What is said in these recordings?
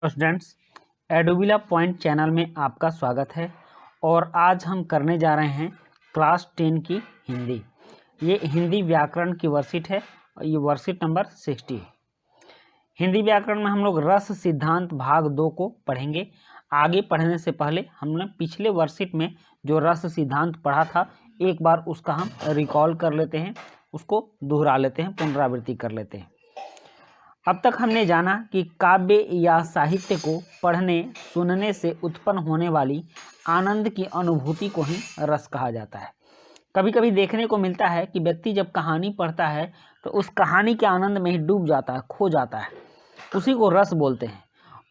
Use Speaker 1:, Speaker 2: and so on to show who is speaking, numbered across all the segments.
Speaker 1: Students, एडोबिला point channel में आपका स्वागत है। और आज हम करने जा रहे हैं क्लास 10 की हिंदी। ये हिंदी व्याकरण की वर्कशीट है और ये वर्कशीट नंबर 60 है। हिंदी व्याकरण में हम लोग रस सिद्धांत भाग 2 को पढ़ेंगे। आगे पढ़ने से पहले हमने पिछले वर्कशीट में जो रस सिद्धांत पढ़ा था, एक बार उसका हम रिकॉल कर लेते हैं, उसको दोहरा लेते हैं, पुनरावृत्ति कर लेते हैं। अब तक हमने जाना कि काव्य या साहित्य को पढ़ने सुनने से उत्पन्न होने वाली आनंद की अनुभूति को ही रस कहा जाता है। कभी कभी देखने को मिलता है कि व्यक्ति जब कहानी पढ़ता है तो उस कहानी के आनंद में ही डूब जाता है, खो जाता है, उसी को रस बोलते हैं।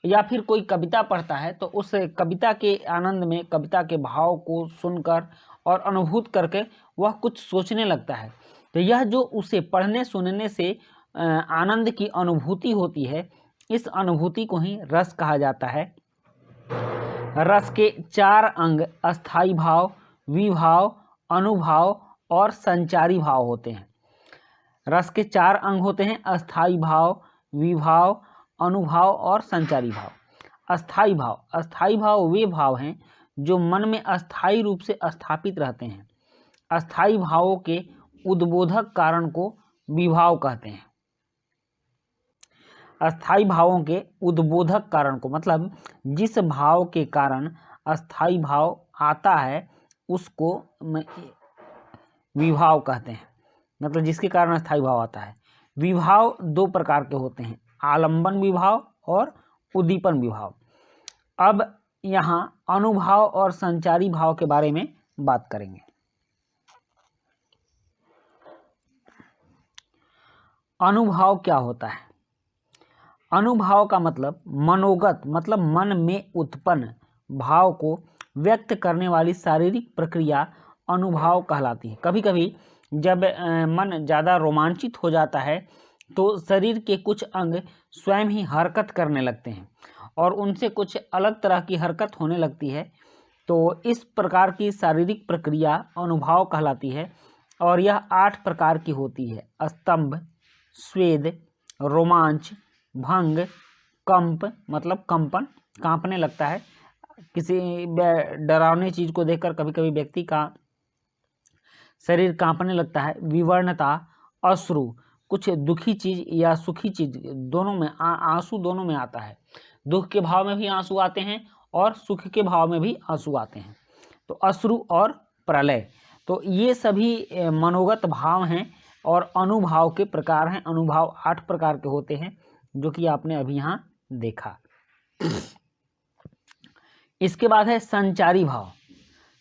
Speaker 1: या फिर कोई कविता पढ़ता है तो उस कविता के आनंद में, कविता के भाव को सुनकर और अनुभूत करके वह कुछ सोचने लगता है। तो यह जो उसे पढ़ने सुनने से आनंद की अनुभूति होती है, इस अनुभूति को ही रस कहा जाता है। रस के 4 अंग अस्थाई भाव, विभाव, अनुभाव और संचारी भाव होते हैं। रस के 4 अंग होते हैं अस्थाई भाव, विभाव, अनुभाव और संचारी भाव। अस्थाई भाव वे भाव हैं जो मन में अस्थाई रूप से स्थापित रहते हैं। अस्थाई भावों के उद्बोधक कारण को विभाव कहते हैं। अस्थाई भावों के उद्बोधक कारण को, मतलब जिस भाव के कारण अस्थाई भाव आता है उसको विभाव कहते हैं, मतलब जिसके कारण अस्थाई भाव आता है। विभाव 2 प्रकार के होते हैं, आलंबन विभाव और उद्दीपन विभाव। अब यहाँ अनुभाव और संचारी भाव के बारे में बात करेंगे। अनुभाव क्या होता है? अनुभाव का मतलब मनोगत, मतलब मन में उत्पन्न भाव को व्यक्त करने वाली शारीरिक प्रक्रिया अनुभाव कहलाती है। कभी कभी जब मन ज़्यादा रोमांचित हो जाता है तो शरीर के कुछ अंग स्वयं ही हरकत करने लगते हैं और उनसे कुछ अलग तरह की हरकत होने लगती है। तो इस प्रकार की शारीरिक प्रक्रिया अनुभाव कहलाती है और यह 8 प्रकार की होती है। स्तंभ, स्वेद, रोमांच, भंग, कंप मतलब कंपन, कांपने लगता है। किसी डरावनी चीज को देखकर कभी कभी व्यक्ति का शरीर कांपने लगता है। विवर्णता, अश्रु, कुछ दुखी चीज या सुखी चीज दोनों में आंसू दोनों में आता है। दुख के भाव में भी आंसू आते हैं और सुख के भाव में भी आंसू आते हैं। तो अश्रु और प्रलय, तो ये सभी मनोगत भाव हैं और अनुभाव के प्रकार हैं। अनुभाव 8 प्रकार के होते हैं जो कि आपने अभी यहाँ देखा। इसके बाद है संचारी भाव।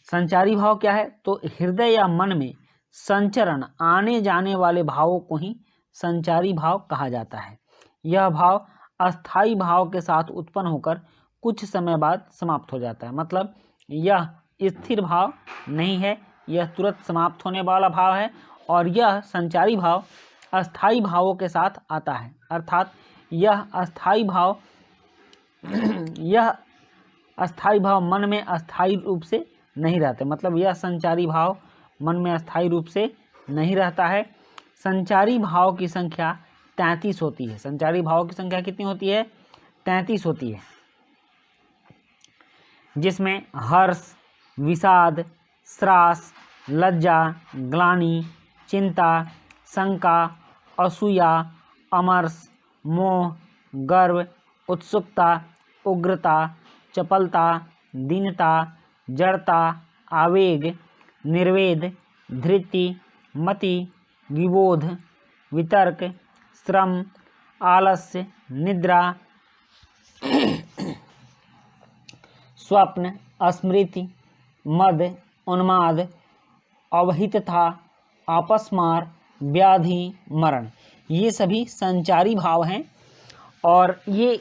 Speaker 1: संचारी भाव क्या है? तो हृदय या मन में संचरण आने जाने वाले भावों को ही संचारी भाव कहा जाता है। यह भाव अस्थाई भाव के साथ उत्पन्न होकर कुछ समय बाद समाप्त हो जाता है। मतलब यह स्थिर भाव नहीं है, यह तुरंत समाप्त होने वाला भाव है। और यह संचारी भाव अस्थाई भावों के साथ आता है, अर्थात यह अस्थाई भाव मन में अस्थाई रूप से नहीं रहते। मतलब यह संचारी भाव मन में अस्थाई रूप से नहीं रहता है। संचारी भाव की संख्या 33 होती है। संचारी भाव की संख्या कितनी होती है? 33 होती है, जिसमें हर्ष, विषाद, श्रास, लज्जा, ग्लानि, चिंता, शंका, असूया, अमर्ष, मोह, गर्व, उत्सुकता, उग्रता, चपलता, दीनता, जड़ता, आवेग, निर्वेद, धृति, मति, विबोध, वितर्क, श्रम, आलस्य, निद्रा, स्वप्न, स्मृति, मद, उन्माद, अवहितता, अपस्मार, व्याधि, मरण, ये सभी संचारी भाव हैं और ये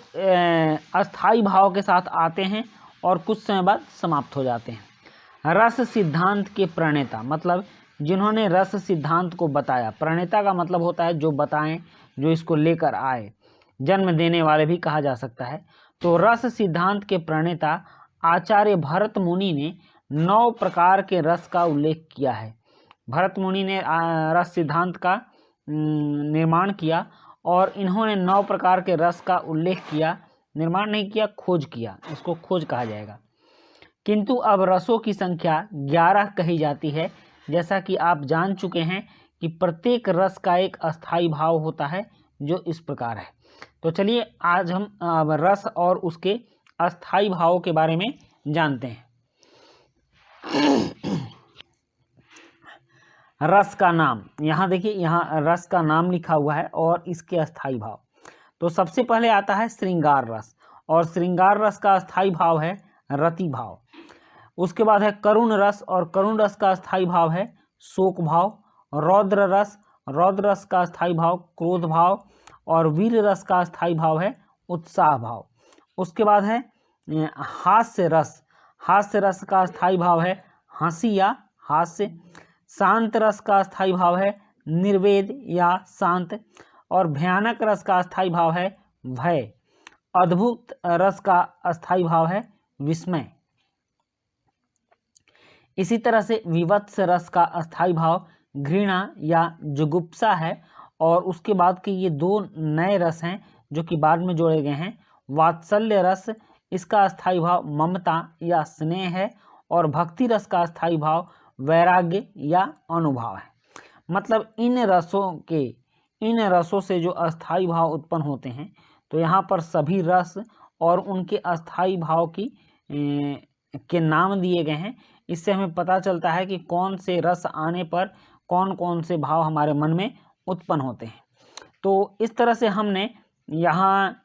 Speaker 1: अस्थाई भाव के साथ आते हैं और कुछ समय बाद समाप्त हो जाते हैं। रस सिद्धांत के प्रणेता, मतलब जिन्होंने रस सिद्धांत को बताया। प्रणेता का मतलब होता है जो बताएं, जो इसको लेकर आए, जन्म देने वाले भी कहा जा सकता है। तो रस सिद्धांत के प्रणेता आचार्य भरत मुनि ने 9 प्रकार के रस का उल्लेख किया है। भरत मुनि ने रस सिद्धांत का निर्माण किया और इन्होंने 9 प्रकार के रस का उल्लेख किया, निर्माण नहीं किया, खोज किया, इसको खोज कहा जाएगा। किंतु अब रसों की संख्या 11 कही जाती है। जैसा कि आप जान चुके हैं कि प्रत्येक रस का एक अस्थाई भाव होता है जो इस प्रकार है। तो चलिए आज हम अब रस और उसके अस्थाई भावों के बारे में जानते हैं। रस का नाम, यहाँ देखिए, यहाँ रस का नाम लिखा हुआ है और इसके अस्थाई भाव। तो सबसे पहले आता है श्रृंगार रस, और श्रृंगार रस का अस्थाई भाव है रति भाव। उसके बाद है करुण रस, और करुण रस का अस्थाई भाव है शोक भाव। रौद्र रस, रौद्र रस का अस्थाई भाव क्रोध भाव। और वीर रस का अस्थाई भाव है उत्साह भाव। उसके बाद है हास्य रस, हास्य रस का अस्थाई भाव है हंसी या हास्य। शांत रस का अस्थाई भाव है निर्वेद या शांत। और भयानक रस का अस्थाई भाव है भय। अद्भुत रस का अस्थाई भाव है विस्मय। इसी तरह से विवत्स रस का अस्थाई भाव घृणा या जुगुप्सा है। और उसके बाद के ये दो नए रस हैं जो कि बाद में जोड़े गए हैं। वात्सल्य रस, इसका अस्थाई भाव ममता या स्नेह है। और भक्ति रस का अस्थाई भाव वैराग्य या अनुभाव है। मतलब इन रसों से जो अस्थाई भाव उत्पन्न होते हैं, तो यहाँ पर सभी रस और उनके अस्थाई भाव के नाम दिए गए हैं। इससे हमें पता चलता है कि कौन से रस आने पर कौन कौन से भाव हमारे मन में उत्पन्न होते हैं। तो इस तरह से हमने यहाँ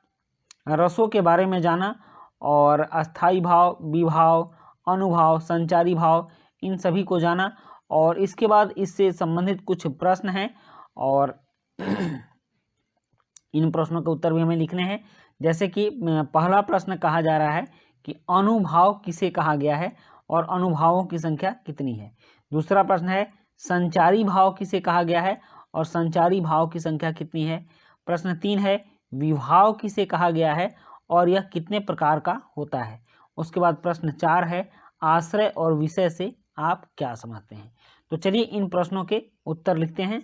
Speaker 1: रसों के बारे में जाना, और अस्थाई भाव, विभाव, अनुभाव, संचारी भाव, इन सभी को जाना। और इसके बाद इससे संबंधित कुछ प्रश्न हैं, और इन प्रश्नों के उत्तर भी हमें लिखने हैं। जैसे कि पहला प्रश्न कहा जा रहा है कि अनुभाव किसे कहा गया है और अनुभावों की संख्या कितनी है। दूसरा प्रश्न है संचारी भाव किसे कहा गया है और संचारी भाव की संख्या कितनी है। प्रश्न 3 है विभाव किसे कहा गया है और यह कितने प्रकार का होता है। उसके बाद प्रश्न 4 है आश्रय और विषय से आप क्या समझते हैं। तो चलिए इन प्रश्नों के उत्तर लिखते हैं।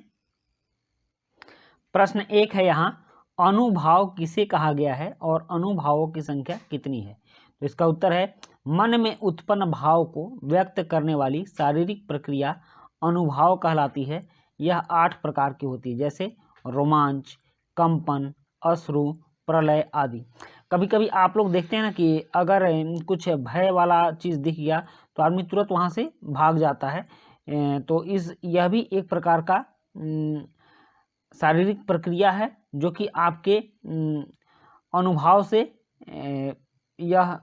Speaker 1: प्रश्न 1 है यहाँ अनुभाव किसे कहा गया है और अनुभावों की संख्या कितनी है। तो इसका उत्तर है मन में उत्पन्न भाव को व्यक्त करने वाली शारीरिक प्रक्रिया अनुभाव कहलाती है। यह 8 प्रकार की होती है, जैसे रोमांच, कंपन, अश्रु, प्रलय आदि। कभी कभी आप लोग देखते हैं ना कि अगर कुछ भय वाला चीज़ दिख गया तो आदमी तुरंत वहाँ से भाग जाता है। तो यह भी एक प्रकार का शारीरिक प्रक्रिया है जो कि आपके अनुभाव से यह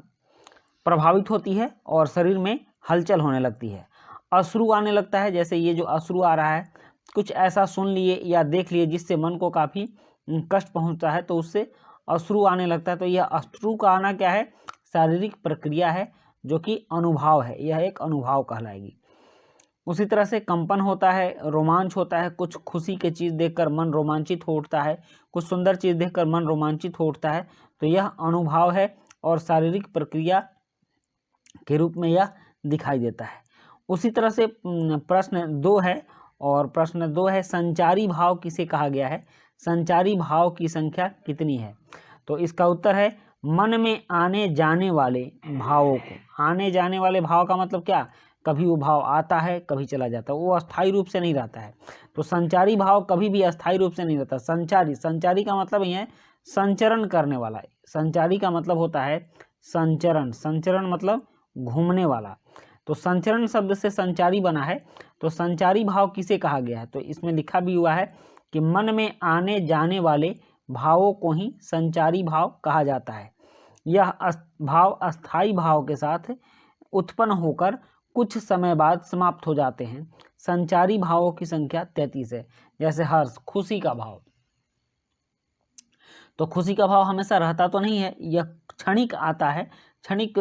Speaker 1: प्रभावित होती है और शरीर में हलचल होने लगती है। अश्रु आने लगता है, जैसे ये जो अश्रु आ रहा है, कुछ ऐसा सुन लिए या देख लिए जिससे मन को काफ़ी कष्ट पहुंचता है तो उससे अश्रु आने लगता है। तो यह अश्रु का आना क्या है, शारीरिक प्रक्रिया है जो कि अनुभव है, यह एक अनुभव कहलाएगी। उसी तरह से कंपन होता है, रोमांच होता है, कुछ खुशी की चीज़ देखकर मन रोमांचित हो उठता है, कुछ सुंदर चीज़ देखकर मन रोमांचित हो उठता है, तो यह अनुभव है और शारीरिक प्रक्रिया के रूप में यह दिखाई देता है। उसी तरह से प्रश्न 2 है, और प्रश्न 2 है संचारी भाव किसे कहा गया है, संचारी भाव की संख्या कितनी है। तो इसका उत्तर है मन में आने जाने वाले भावों को। आने जाने वाले भाव का मतलब क्या, कभी वो भाव आता है कभी चला जाता है, वो अस्थायी रूप से नहीं रहता है। तो संचारी भाव कभी भी अस्थायी रूप से नहीं रहता। संचारी का मतलब ही है संचरण करने वाला। संचारी का मतलब होता है संचरण, संचरण मतलब घूमने वाला। तो संचरण शब्द से संचारी बना है। तो संचारी भाव किसे कहा गया है, तो इसमें लिखा भी हुआ है कि मन में आने जाने वाले भावों को ही संचारी भाव कहा जाता है। यह भाव अस्थाई भाव के साथ उत्पन्न होकर कुछ समय बाद समाप्त हो जाते हैं। संचारी भावों की संख्या 33 है, जैसे हर्ष, खुशी का भाव। तो खुशी का भाव हमेशा रहता तो नहीं है, यह क्षणिक आता है। क्षणिक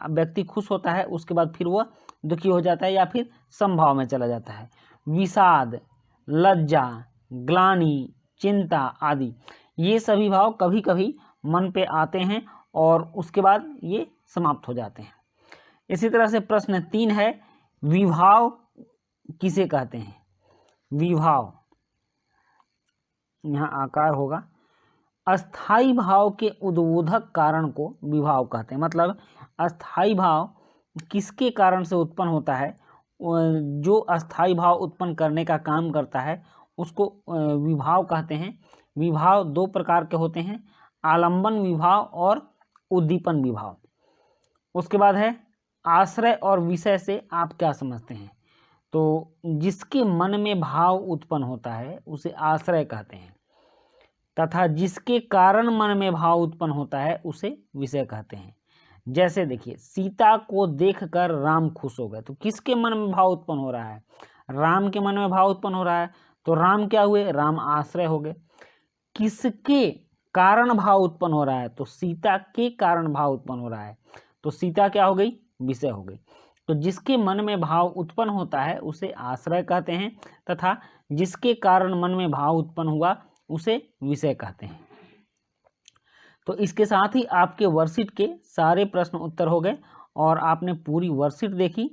Speaker 1: व्यक्ति खुश होता है, उसके बाद फिर वह दुखी हो जाता है या फिर समभाव में चला जाता है। विषाद, लज्जा, ग्लानि, चिंता आदि, ये सभी भाव कभी कभी मन पे आते हैं और उसके बाद ये समाप्त हो जाते हैं। इसी तरह से प्रश्न 3 है विभाव किसे कहते हैं। विभाव यहाँ आकार होगा, अस्थाई भाव के उद्बोधक कारण को विभाव कहते हैं। मतलब अस्थाई भाव किसके कारण से उत्पन्न होता है, जो अस्थाई भाव उत्पन्न करने का काम करता है उसको विभाव कहते हैं। विभाव दो प्रकार के होते हैं, आलंबन विभाव और उद्दीपन विभाव। उसके बाद है आश्रय और विषय से आप क्या समझते हैं। तो जिसके मन में भाव उत्पन्न होता है उसे आश्रय कहते हैं, तथा जिसके कारण मन में भाव उत्पन्न होता है उसे विषय कहते हैं। जैसे देखिए, सीता को देखकर राम खुश हो गए, तो किसके मन में भाव उत्पन्न हो रहा है, राम के मन में भाव उत्पन्न हो रहा है, तो राम क्या हुए, राम आश्रय हो गए। किसके कारण भाव उत्पन्न हो रहा है, तो सीता के कारण भाव उत्पन्न हो रहा है, तो सीता क्या हो गई, विषय हो गई। तो जिसके मन में भाव उत्पन्न होता है उसे आश्रय कहते हैं, तथा जिसके कारण मन में भाव उत्पन्न हुआ उसे विषय कहते हैं। तो इसके साथ ही आपके वर्कशीट के सारे प्रश्न उत्तर हो गए और आपने पूरी वर्कशीट देखी।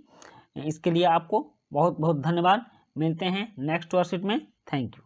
Speaker 1: इसके लिए आपको बहुत बहुत धन्यवाद। मिलते हैं नेक्स्ट वर्कशीट में। Thank you.